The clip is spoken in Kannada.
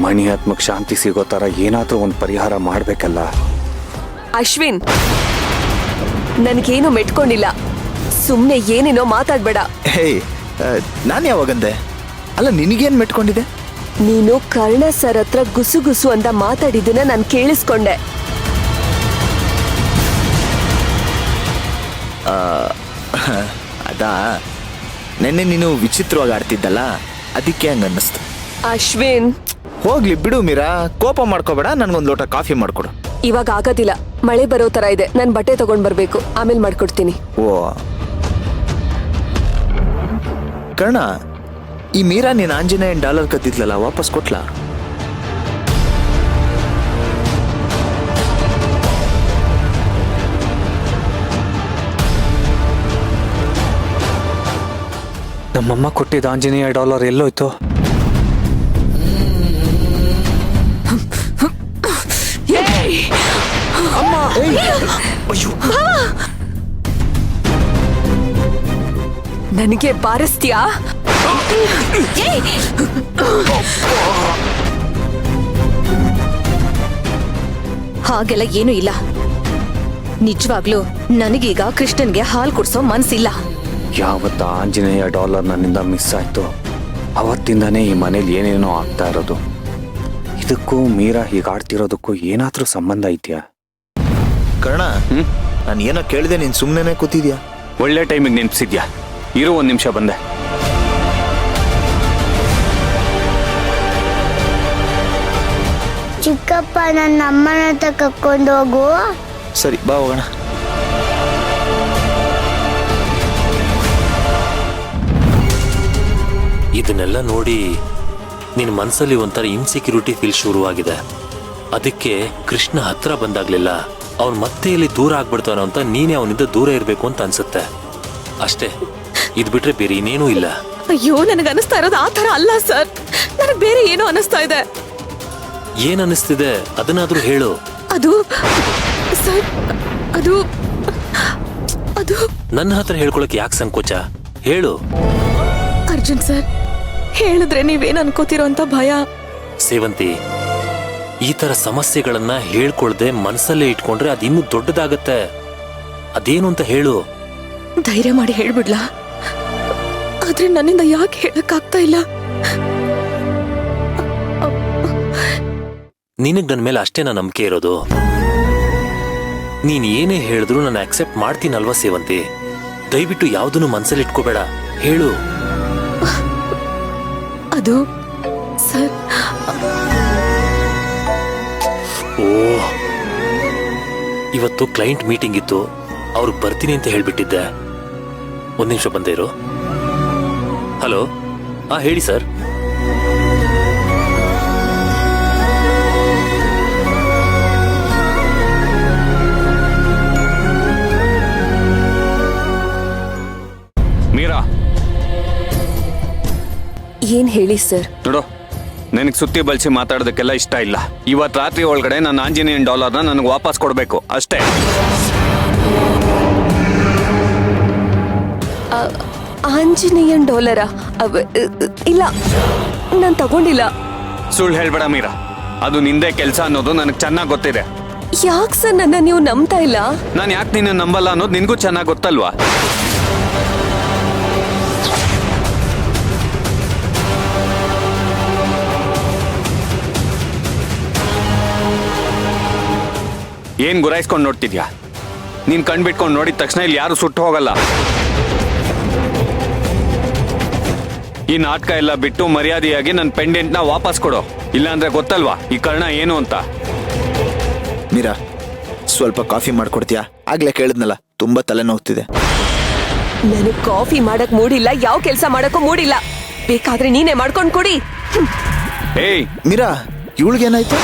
ಮಣಿ ಆತ್ಮಕ್ ಶಾಂತಿ ಸಿಗೋ ತರ ಏನಾದ್ರೂ ಒಂದು ಪರಿಹಾರ ಮಾಡ್ಬೇಕಲ್ಲ. ಅಶ್ವಿನ್, ನನಗೇನು ಮೆಟ್ಕೊಂಡಿಲ್ಲ. ಸುಮ್ನೆ ಏನೇನೋ ಮಾತಾಡ್ಬೇಡ. ಹೇ, ನಾನು ಯಾವಾಗಂದೆ? ಅಲ್ಲ, ನಿನಗೇನು ಮೆಟ್ಕೊಂಡಿದೆ? ನೀನು ಕರ್ಣ ಸರ್ ಹತ್ರ ಗುಸು ಗುಸು ಅಂತ ಮಾತಾಡಿದ್ದನ್ನ ನಾನು ಕೇಳಿಸ್ಕೊಂಡೆ. ಅದಾ, ನೆನ್ನೆ ನೀನು ವಿಚಿತ್ರವಾಗಿ ಆಡ್ತಿದ್ದಲ್ಲ, ಅದಕ್ಕೆ ಹಂಗ ಅನ್ನಿಸ್ತು. ಅಶ್ವಿನ್, ಹೋಗ್ಲಿ ಬಿಡು ಮೀರಾ, ಕೋಪ ಮಾಡ್ಕೋಬೇಡ. ನನ್ಗೊಂದು ಲೋಟ ಕಾಫಿ ಮಾಡ್ಕೊಡು. ಇವಾಗ ಆಗೋದಿಲ್ಲ, ಮಳೆ ಬರೋ ತರ ಇದೆ. ನಾನು ಬಟ್ಟೆ ತಗೊಂಡ್ ಬರ್ಬೇಕು, ಆಮೇಲೆ ಮಾಡ್ಕೊಡ್ತೀನಿ. ಓ ಕರ್ಣ, ಈ ಮೀರಾ ನೀನ್ ಆಂಜನೇಯನ್ ಡಾಲರ್ ಕದ್ದಿದ್ಲಲ್ಲ, ವಾಪಸ್ ಕೊಟ್ಲಾ? ನಮ್ಮಮ್ಮ ಕೊಟ್ಟಿದ್ದ ಆಂಜನೇಯ ಡಾಲರ್ ಎಲ್ಲೋಯ್ತು? ನನಗೆ ಬಾರಿಸ್ತೀಯಾ? ಹಾಗೆಲ್ಲ ಏನೂ ಇಲ್ಲ. ನಿಜವಾಗ್ಲೂ ನನಗೀಗ ಕೃಷ್ಣನ್ಗೆ ಹಾಲು ಕುಡ್ಸೋ ಮನ್ಸಿಲ್ಲ. ಯಾವತ್ತ ಆಂಜನೇಯ ಡಾಲರ್ ನನ್ನಿಂದ ಮಿಸ್ ಆಯ್ತು, ಅವತ್ತಿಂದಾನೇ ಈ ಮನೇಲಿ ಏನೇನೋ ಆಗ್ತಾ ಇರೋದು. ಇದಕ್ಕೂ ಮೀರಾ ಹೀಗಾಡ್ತಿರೋದಕ್ಕೂ ಏನಾದ್ರೂ ಸಂಬಂಧ ಇದೆಯಾ? ಕರ್ಣ, ನಾನು ಏನೋ ಕೇಳಿದೆ, ನೀನ್ ಸುಮ್ಮನೆ ಕೂತಿದ್ಯಾ? ಒಳ್ಳೆ ಟೈಮಿಗೆ ನೆನ್ಪಿಸಿದ್ಯಾ. ಇರು, 1 ನಿಮಿಷ ಬಂದೆ. ಚಿಕ್ಕಪ್ಪ, ನನ್ನ ಅಮ್ಮನ ಹತ್ರ ಕರ್ಕೊಂಡು ಹೋಗು. ಸರಿ, ಬಾ ಹೋಗೋಣ. ಇದನ್ನೆಲ್ಲ ನೋಡಿ ನಿನ್ನ ಮನಸ್ಸಲ್ಲಿ ಒಂಥರ ಇನ್ಸೆಕ್ಯೂರಿಟಿ ಫೀಲ್ ಶುರುವಾಗಿದೆ. ಅದಕ್ಕೆ ಕೃಷ್ಣ ಹತ್ರ ಬಂದಾಗ್ಲಿಲ್ಲ ಅವನು ಮತ್ತೆ ಇಲ್ಲಿ ದೂರ ಆಗ್ಬಿಡ್ತಾನೋ ಅಂತ ನೀನೇ ಅವನಿಂದ ದೂರ ಇರಬೇಕು ಅಂತ ಅನ್ಸುತ್ತೆ ಅಷ್ಟೇ. ಇದ್ ಬಿಟ್ರೆ ಬೇರೆ ಇನ್ನೇನೂ ಇಲ್ಲ. ಅಯ್ಯೋ, ನನಗೆ ಅನಿಸ್ತಾ ಇರೋದು ಆ ಥರ ಅಲ್ಲ ಸರ್. ನನಗೆ ಬೇರೆ ಏನೋ ಅನಿಸ್ತಾ ಇದೆ. ಏನ್ ಅನಿಸ್ತಿದೆ ಅದನ್ನಾದ್ರೂ ಹೇಳು. ಅದು ಸರ್, ಅದು ಅದು ನನ್ನ ಹತ್ರ ಹೇಳ್ಕೊಳಕ್ ಯಾಕೆ ಸಂಕೋಚ? ಹೇಳು. ಅರ್ಜುನ್ ಸರ್, ಹೇಳಿದ್ರೆ ನೀವೇನ್ ಅನ್ಕೋತಿರೋ ಅಂತ ಭಯ. ಸೇವಂತಿ, ಈ ತರ ಸಮಸ್ಯೆಗಳನ್ನ ಹೇಳ್ಕೊಳ್ದೆ ಮನಸ್ಸಲ್ಲೇ ಇಟ್ಕೊಂಡ್ರೆ ಅದಿನ್ನೂ ದೊಡ್ಡದಾಗತ್ತೆ. ಅದೇನು ಅಂತ ಹೇಳು. ಧೈರ್ಯ ಮಾಡಿ ಹೇಳ್ಬಿಡ್ಲಾ? ಆದ್ರೆ ನನ್ನಿಂದ ಯಾಕೆ ಹೇಳಕ್ಕಾಗ್ತಾ ಇಲ್ಲ? ನಿನಗ್ ನನ್ ಮೇಲೆ ಅಷ್ಟೇನಾ ನಂಬಿಕೆ ಇರೋದು? ನೀನ್ ಏನೇ ಹೇಳಿದ್ರು ನಾನು ಅಕ್ಸೆಪ್ಟ್ ಮಾಡ್ತೀನಲ್ವಾ ಸೇವಂತಿ? ದಯವಿಟ್ಟು ಯಾವ್ದನ್ನು ಮನ್ಸಲ್ಲಿ ಇಟ್ಕೋಬೇಡ, ಹೇಳು. ಅದು ಸರ್, ಓ, ಇವತ್ತು ಕ್ಲೈಂಟ್ ಮೀಟಿಂಗ್ ಇತ್ತು, ಅವ್ರಿಗೆ ಬರ್ತೀನಿ ಅಂತ ಹೇಳ್ಬಿಟ್ಟಿದ್ದೆ. 1 ನಿಮಿಷ ಬಂದೇ ಇರು. ಹಲೋ, ಹೇಳಿ ಸರ್. ಮೀರಾ, ಏನ್ ಹೇಳಿ ಸರ್? ನೋಡು, ನನಗೆ ಸುತ್ತಿ ಬಳಸಿ ಮಾತಾಡೋದಕ್ಕೆಲ್ಲ ಇಷ್ಟ ಇಲ್ಲ. ಇವತ್ತು ರಾತ್ರಿ ಒಳಗಡೆ ನನ್ನ ಆಂಜನೇಯನ್ ಡಾಲರ್ನ ನನಗೆ ವಾಪಸ್ ಕೊಡಬೇಕು ಅಷ್ಟೇ. ಆಂಜನೇಯನ್ ಡಾಲರ? ಇಲ್ಲ, ನಾನು ತಗೊಂಡಿಲ್ಲ. ಸುಳ್ಳು ಹೇಳ್ಬೇಡ ಮೀರಾ, ಅದು ನಿಂದೇ ಕೆಲಸ ಅನ್ನೋದು ನನಗೆ ಚೆನ್ನಾಗಿ ಗೊತ್ತಿದೆ. ಯಾಕೆ ಸರ್ ನನ್ನ ನೀವು ನಂಬ್ತಾ ಇಲ್ಲ? ನಾನು ಯಾಕೆ ನಿನ್ನ ನಂಬಲ್ಲ ಅನ್ನೋದು ನಿನಗೂ ಚೆನ್ನಾಗಿ ಗೊತ್ತಲ್ವಾ? ಏನ್ ಗುರಾಯಿಸ್ಕೊಂಡು ನೋಡ್ತಿದ್ಯಾ? ನೀನ್ ಕಣ್ಬಿಟ್ಕೊಂಡು ನೋಡಿದ ತಕ್ಷಣ ಇಲ್ಲಿ ಯಾರು ಸುಟ್ಟು ಹೋಗಲ್ಲ. ಈ ನಾಟಕ ಎಲ್ಲ ಬಿಟ್ಟು ಮರ್ಯಾದೆಯಾಗಿ ನನ್ನ ಪೆಂಡೆಂಟ್ನ ವಾಪಸ್ ಕೊಡು, ಇಲ್ಲಾಂದ್ರೆ ಗೊತ್ತಲ್ವಾ ಈ ಕರ್ಣ ಏನು ಅಂತ. ಮೀರಾ, ಸ್ವಲ್ಪ ಕಾಫಿ ಮಾಡ್ಕೊಡ್ತೀಯಾ? ಆಗ್ಲೇ ಕೇಳಿದ್ನಲ್ಲ, ತುಂಬಾ ತಲೆನೋವ್ತಿದೆ. ನನಗೆ ಕಾಫಿ ಮಾಡಕ್ ಮೂಡಿಲ್ಲ, ಯಾವ ಕೆಲಸ ಮಾಡಕ್ಕೂ ಮೂಡಿಲ್ಲ. ಬೇಕಾದ್ರೆ ನೀನೇ ಮಾಡ್ಕೊಂಡ್ ಕೊಡಿ. ಏಯ್ ಮೀರಾ, ಇವಳಿಗೇನಾಯ್ತು?